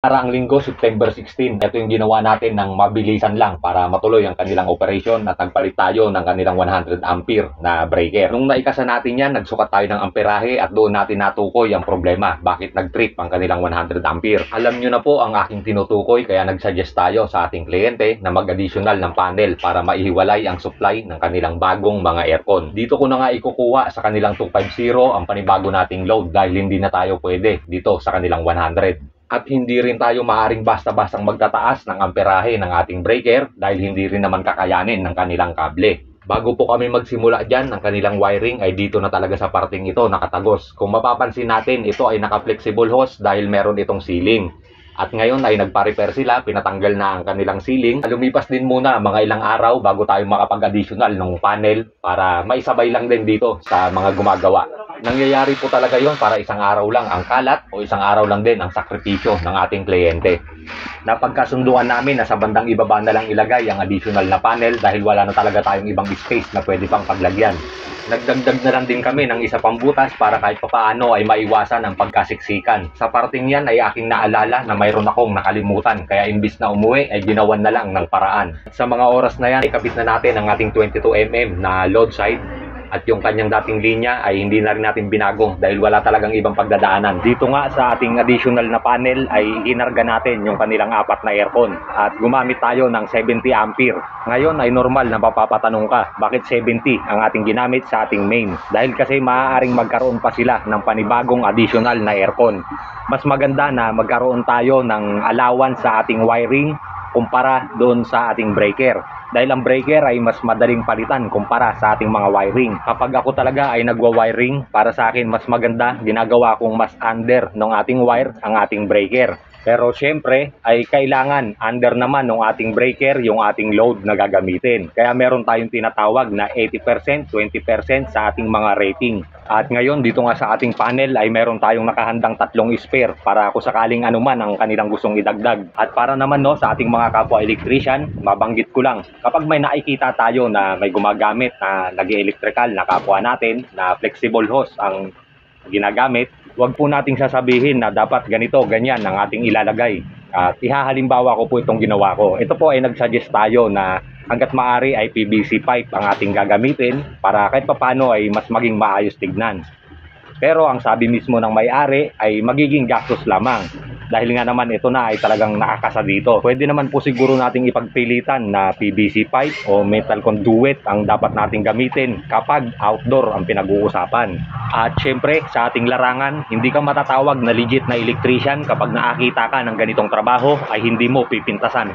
Nakaraang linggo, September 16, ito yung ginawa natin ng mabilisan lang para matuloy ang kanilang operasyon at nagpalit tayo ng kanilang 100 ampere na breaker. Nung naikasa natin yan, nagsukat tayo ng amperahe at doon natin natukoy ang problema. Bakit nag-trip ang kanilang 100 ampere? Alam nyo na po ang aking tinutukoy kaya nag-suggest tayo sa ating kliyente na mag-additional ng panel para maihiwalay ang supply ng kanilang bagong mga aircon. Dito ko na nga ikukuha sa kanilang 250 ang panibago nating load dahil hindi na tayo pwede dito sa kanilang 100. At hindi rin tayo maaaring basta-bastang magtataas ng amperahe ng ating breaker dahil hindi rin naman kakayanin ng kanilang kable. Bago po kami magsimula dyan, ang kanilang wiring ay dito na talaga sa parting ito nakatagos. Kung mapapansin natin, ito ay naka-flexible hose dahil meron itong sealing. At ngayon ay nagpa-repair sila, pinatanggal na ang kanilang sealing. Lumipas din muna mga ilang araw bago tayo makapag-additional ng panel para maisabay lang din dito sa mga gumagawa. Nangyayari po talaga yon para isang araw lang ang kalat o isang araw lang din ang sakripisyo ng ating kliyente. Napagkasunduan namin na sa bandang ibaba na lang ilagay ang additional na panel dahil wala na talaga tayong ibang space na pwede pang paglagyan. Nagdagdag na lang din kami ng isa pang butas para kahit papaano ay maiwasan ang pagkasiksikan. Sa parting yan ay aking naalala na mayroon akong nakalimutan kaya imbis na umuwi ay ginawan na lang ng paraan. Sa mga oras na yan, ikabit na natin ang ating 22mm na load side. At yung kanyang dating linya ay hindi na rin natin binago dahil wala talagang ibang pagdadaanan. Dito nga sa ating additional na panel ay hinarga natin yung kanilang 4 na aircon at gumamit tayo ng 70 ampere. Ngayon ay normal na mapapatanong ka, bakit 70 ang ating ginamit sa ating main? Dahil kasi maaaring magkaroon pa sila ng panibagong additional na aircon. Mas maganda na magkaroon tayo ng allowance sa ating wiring kumpara doon sa ating breaker. Dahil ang breaker ay mas madaling palitan kumpara sa ating mga wiring. Kapag ako talaga ay nagwa-wiring, para sa akin mas maganda, ginagawa kong mas under ng ating wire ang ating breaker. Pero syempre ay kailangan under naman ng ating breaker yung ating load na gagamitin. Kaya meron tayong tinatawag na 80%, 20% sa ating mga rating. At ngayon dito nga sa ating panel ay meron tayong nakahandang 3 spare para kung sakaling anuman ang kanilang gustong idagdag. At para naman sa ating mga kapwa electrician, mabanggit ko lang, kapag may nakikita tayo na may gumagamit na nag-electrical na kapwa natin na flexible hose ang ginagamit, huwag po nating sasabihin na dapat ganito, ganyan ang ating ilalagay. At ihahalimbawa ko po itong ginawa ko. Ito po ay nag-suggest tayo na hanggat maaari ay PVC pipe ang ating gagamitin para kahit papano ay mas maging maayos tignan. Pero ang sabi mismo ng may-ari ay magiging gastos lamang. Dahil nga naman ito na ay talagang nakakasa dito. Pwede naman po siguro nating ipagpilitan na PVC pipe o metal conduit ang dapat nating gamitin kapag outdoor ang pinag-uusapan. At syempre sa ating larangan, hindi ka matatawag na legit na electrician kapag nakakita ka ng ganitong trabaho ay hindi mo pipintasan.